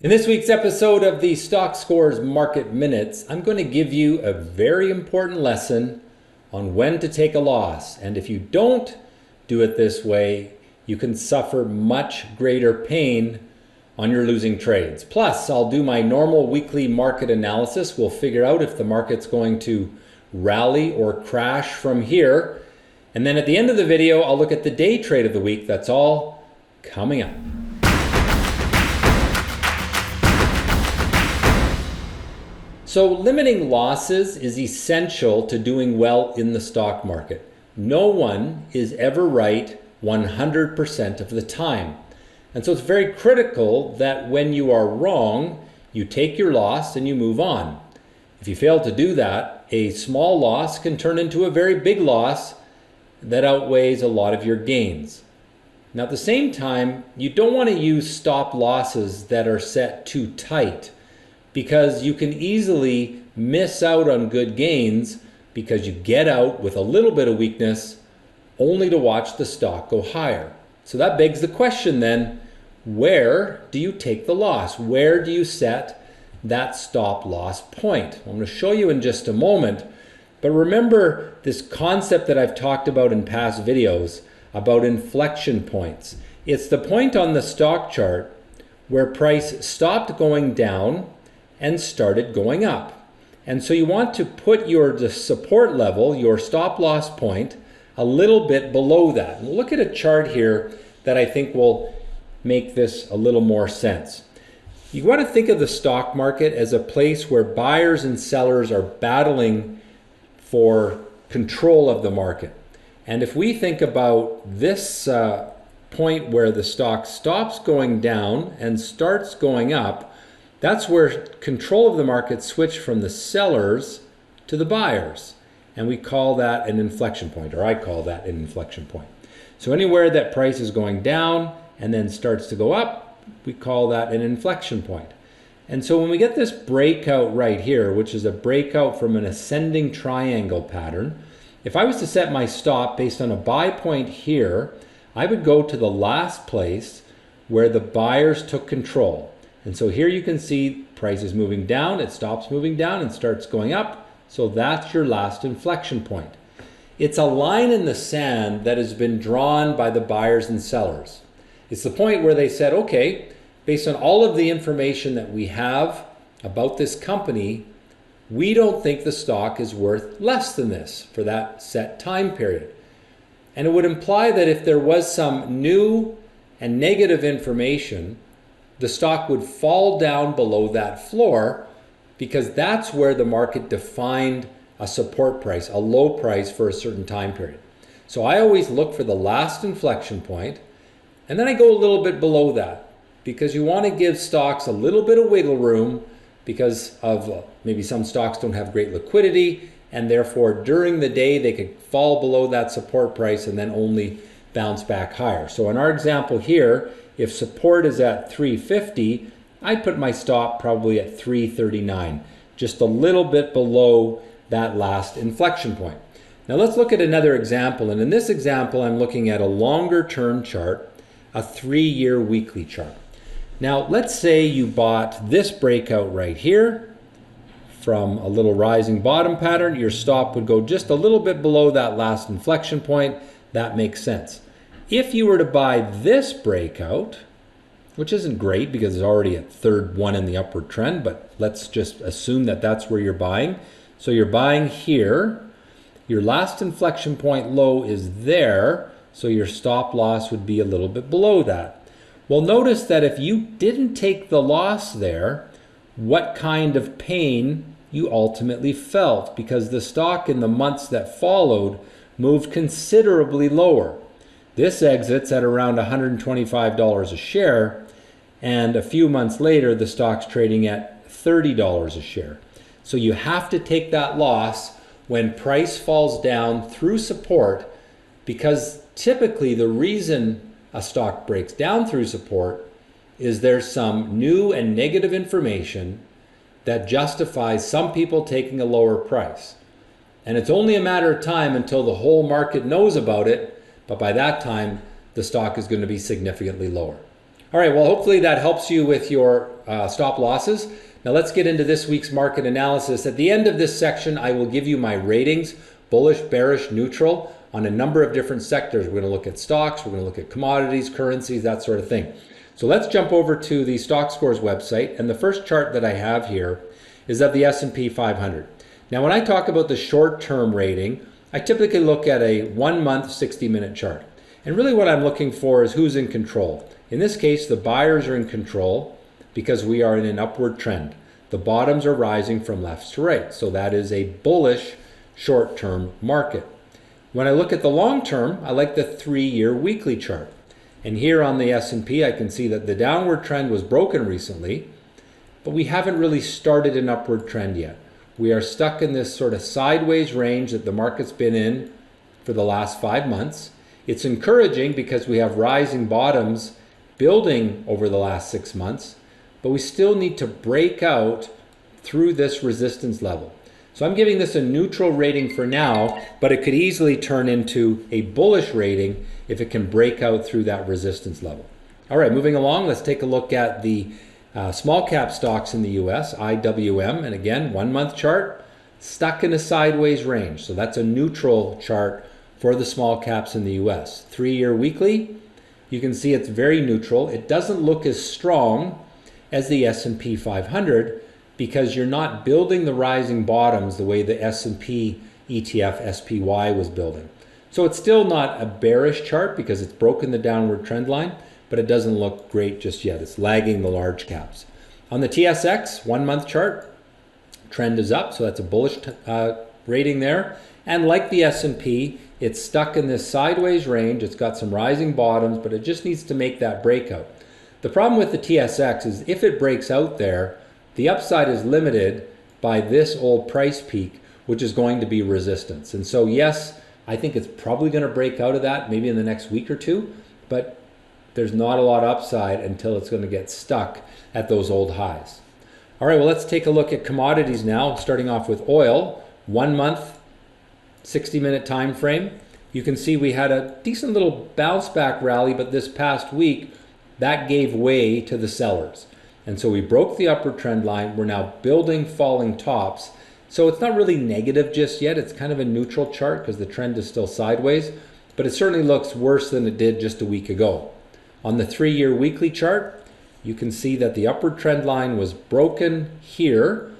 In this week's episode of the Stockscores Market Minutes, I'm going to give you a very important lesson on when to take a loss. And if you don't do it this way, you can suffer much greater pain on your losing trades. Plus, I'll do my normal weekly market analysis. We'll figure out if the market's going to rally or crash from here. And then at the end of the video, I'll look at the day trade of the week. That's all coming up. So limiting losses is essential to doing well in the stock market. No one is ever right 100% of the time. And so it's very critical that when you are wrong, you take your loss and you move on. If you fail to do that, a small loss can turn into a very big loss that outweighs a lot of your gains. Now at the same time, you don't want to use stop losses that are set too tight, because you can easily miss out on good gains because you get out with a little bit of weakness only to watch the stock go higher. So that begs the question then, where do you take the loss? Where do you set that stop loss point? I'm going to show you in just a moment, but remember this concept that I've talked about in past videos about inflection points. It's the point on the stock chart where price stopped going down and started going up. And so you want to put the support level, your stop loss point, a little bit below that. And look at a chart here that I think will make this a little more sense. You want to think of the stock market as a place where buyers and sellers are battling for control of the market. And if we think about this point where the stock stops going down and starts going up, that's where control of the market switched from the sellers to the buyers. And we call that an inflection point, or I call that an inflection point. So anywhere that price is going down and then starts to go up, we call that an inflection point. And so when we get this breakout right here, which is a breakout from an ascending triangle pattern, if I was to set my stop based on a buy point here, I would go to the last place where the buyers took control. And so here you can see price is moving down, it stops moving down and starts going up. So that's your last inflection point. It's a line in the sand that has been drawn by the buyers and sellers. It's the point where they said, okay, based on all of the information that we have about this company, we don't think the stock is worth less than this for that set time period. And it would imply that if there was some new and negative information, the stock would fall down below that floor, because that's where the market defined a support price, a low price for a certain time period. So I always look for the last inflection point, and then I go a little bit below that, because you want to give stocks a little bit of wiggle room, because of maybe some stocks don't have great liquidity, and therefore during the day they could fall below that support price and then only bounce back higher. So in our example here, if support is at 350, I'd put my stop probably at 339, just a little bit below that last inflection point. Now let's look at another example. And in this example, I'm looking at a longer term chart, a 3-year weekly chart. Now let's say you bought this breakout right here from a little rising bottom pattern. Your stop would go just a little bit below that last inflection point. That makes sense. If you were to buy this breakout, which isn't great because it's already a third one in the upward trend, but let's just assume that that's where you're buying. So you're buying here, your last inflection point low is there, so your stop loss would be a little bit below that. Well, notice that if you didn't take the loss there, what kind of pain you ultimately felt, because the stock in the months that followed moved considerably lower. This exits at around $125 a share, and a few months later, the stock's trading at $30 a share. So you have to take that loss when price falls down through support, because typically the reason a stock breaks down through support is there's some new and negative information that justifies some people taking a lower price. And it's only a matter of time until the whole market knows about it, but by that time, the stock is going to be significantly lower. All right, well, hopefully that helps you with your stop losses. Now let's get into this week's market analysis. At the end of this section, I will give you my ratings, bullish, bearish, neutral, on a number of different sectors. We're going to look at stocks, we're going to look at commodities, currencies, that sort of thing. So let's jump over to the Stockscores website, and the first chart that I have here is of the S&P 500. Now when I talk about the short-term rating, I typically look at a 1-month 60-minute chart. And really what I'm looking for is who's in control. In this case, the buyers are in control because we are in an upward trend. The bottoms are rising from left to right. So that is a bullish short-term market. When I look at the long term, I like the 3-year weekly chart. And here on the S&P, I can see that the downward trend was broken recently, but we haven't really started an upward trend yet. We are stuck in this sort of sideways range that the market's been in for the last 5 months. It's encouraging because we have rising bottoms building over the last 6 months, but we still need to break out through this resistance level. So I'm giving this a neutral rating for now, but it could easily turn into a bullish rating if it can break out through that resistance level. All right, moving along, let's take a look at the small cap stocks in the US, IWM, and again, 1-month chart, stuck in a sideways range. So that's a neutral chart for the small caps in the US. 3-year weekly, you can see it's very neutral. It doesn't look as strong as the S&P 500 because you're not building the rising bottoms the way the S&P ETF SPY was building. So it's still not a bearish chart because it's broken the downward trend line, but it doesn't look great just yet. It's lagging the large caps. On the TSX 1-month chart, trend is up, so that's a bullish rating there. And like the S&P, it's stuck in this sideways range. It's got some rising bottoms, but it just needs to make that breakout. The problem with the TSX is if it breaks out there, the upside is limited by this old price peak, which is going to be resistance. And so yes, I think it's probably going to break out of that maybe in the next week or two, but there's not a lot of upside until it's going to get stuck at those old highs. All right, well, let's take a look at commodities now, starting off with oil. 1-month, 60-minute time frame. You can see we had a decent little bounce back rally, but this past week, that gave way to the sellers. And so we broke the upward trend line. We're now building falling tops. So it's not really negative just yet. It's kind of a neutral chart because the trend is still sideways, but it certainly looks worse than it did just a week ago. On the 3-year weekly chart, you can see that the upward trend line was broken here.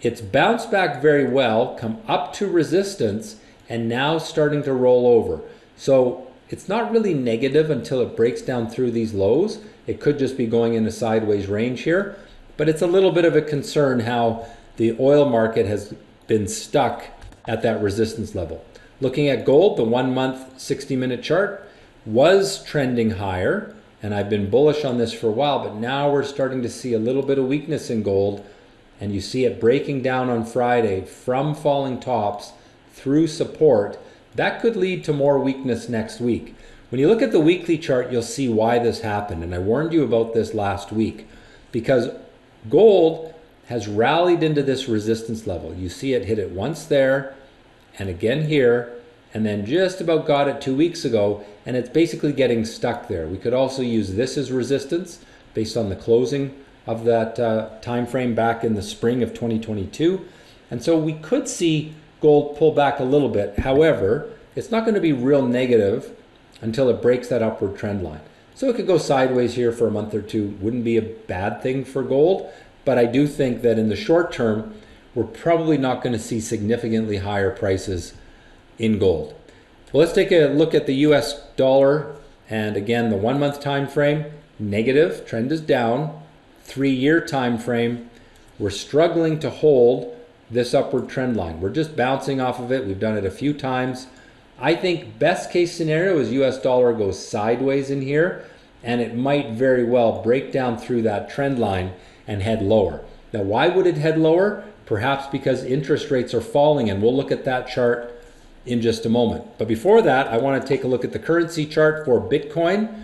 It's bounced back very well, come up to resistance, and now starting to roll over. So it's not really negative until it breaks down through these lows. It could just be going in a sideways range here, but it's a little bit of a concern how the oil market has been stuck at that resistance level. Looking at gold, the 1-month 60-minute chart was trending higher, and I've been bullish on this for a while, but now we're starting to see a little bit of weakness in gold, and you see it breaking down on Friday from falling tops through support. That could lead to more weakness next week. When you look at the weekly chart, you'll see why this happened. And I warned you about this last week because gold has rallied into this resistance level. You see it hit it once there and again here, and then just about got it 2 weeks ago, and it's basically getting stuck there. We could also use this as resistance based on the closing of that time frame back in the spring of 2022. And so we could see gold pull back a little bit. However, it's not going to be real negative until it breaks that upward trend line. So it could go sideways here for a month or two. Wouldn't be a bad thing for gold, but I do think that in the short term, we're probably not going to see significantly higher prices in gold. Well, let's take a look at the US dollar. And again, the 1-month time frame, negative, trend is down. 3-year time frame, we're struggling to hold this upward trend line. We're just bouncing off of it. We've done it a few times. I think best case scenario is US dollar goes sideways in here, and it might very well break down through that trend line and head lower. Now, why would it head lower? Perhaps because interest rates are falling, and we'll look at that chart in just a moment. But before that, I want to take a look at the currency chart for Bitcoin.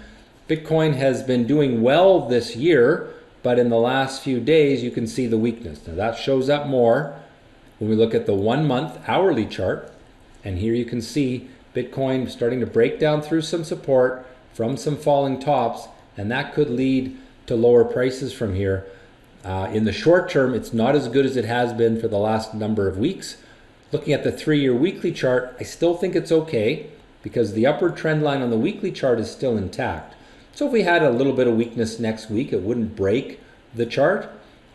Bitcoin has been doing well this year, but in the last few days, you can see the weakness. Now, that shows up more when we look at the 1-month hourly chart. And here you can see Bitcoin starting to break down through some support from some falling tops and that could lead to lower prices from here. In the short term, it's not as good as it has been for the last number of weeks. Looking at the 3-year weekly chart, I still think it's okay because the upward trend line on the weekly chart is still intact. So if we had a little bit of weakness next week, it wouldn't break the chart.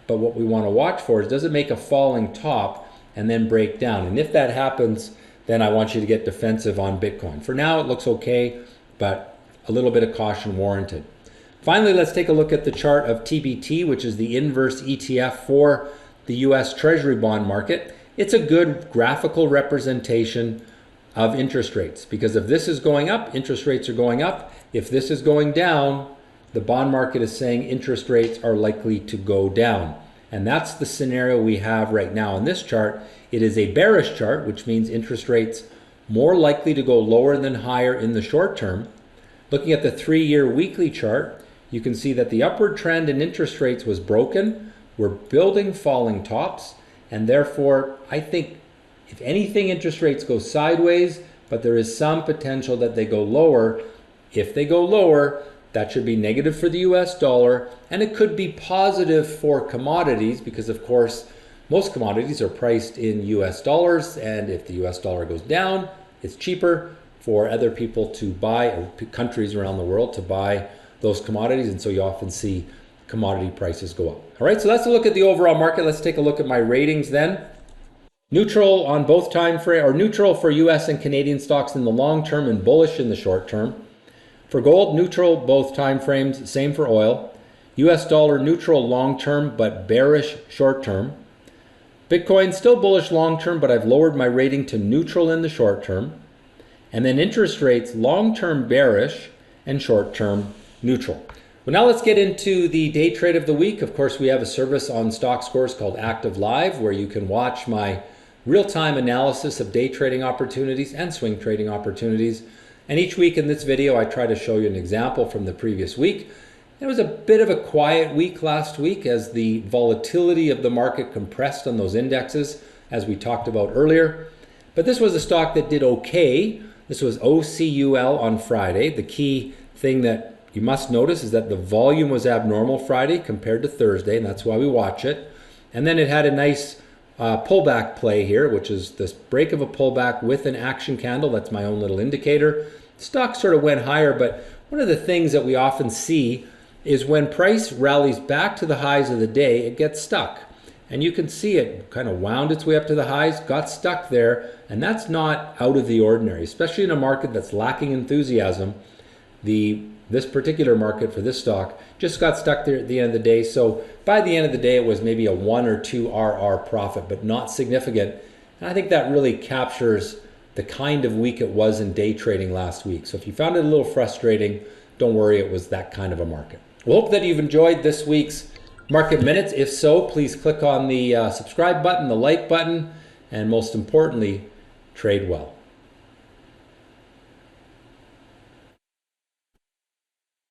But what we want to watch for is, does it make a falling top and then break down? And if that happens, then I want you to get defensive on Bitcoin. For now, it looks okay, but a little bit of caution warranted. Finally, let's take a look at the chart of TBT, which is the inverse ETF for the US Treasury bond market. It's a good graphical representation of interest rates, because if this is going up, interest rates are going up. If this is going down, the bond market is saying interest rates are likely to go down. And that's the scenario we have right now in this chart. It is a bearish chart, which means interest rates more likely to go lower than higher in the short term. Looking at the 3-year weekly chart, you can see that the upward trend in interest rates was broken. We're building falling tops, and therefore I think if anything, interest rates go sideways, but there is some potential that they go lower. If they go lower, that should be negative for the US dollar, and it could be positive for commodities because, of course, most commodities are priced in US dollars, and if the US dollar goes down, it's cheaper for other people to buy, or countries around the world to buy those commodities, and so you often see commodity prices go up. All right, so that's a look at the overall market. Let's take a look at my ratings then. Neutral on both time frame, or neutral for US and Canadian stocks in the long term and bullish in the short term. For gold, neutral both time frames, same for oil. US dollar neutral long term but bearish short term. Bitcoin still bullish long term, but I've lowered my rating to neutral in the short term. And then interest rates long term bearish and short term neutral. Well, now let's get into the day trade of the week. Of course, we have a service on Stockscores called Active Live, where you can watch my real-time analysis of day trading opportunities and swing trading opportunities. And each week in this video, I try to show you an example from the previous week. It was a bit of a quiet week last week as the volatility of the market compressed on those indexes, as we talked about earlier. But this was a stock that did okay. This was OCUL on Friday. The key thing that you must notice is that the volume was abnormal Friday compared to Thursday, and that's why we watch it. And then it had a nice pullback play here, which is this break of a pullback with an action candle. That's my own little indicator. Stock sort of went higher, but one of the things that we often see is when price rallies back to the highs of the day, it gets stuck. And you can see it kind of wound its way up to the highs, got stuck there, and that's not out of the ordinary, especially in a market that's lacking enthusiasm. This particular market for this stock just got stuck there at the end of the day. So by the end of the day, it was maybe a 1 or 2 RR profit, but not significant. And I think that really captures the kind of week it was in day trading last week. So if you found it a little frustrating, don't worry, it was that kind of a market. We hope that you've enjoyed this week's Market Minutes. If so, please click on the subscribe button, the like button, and most importantly, trade well.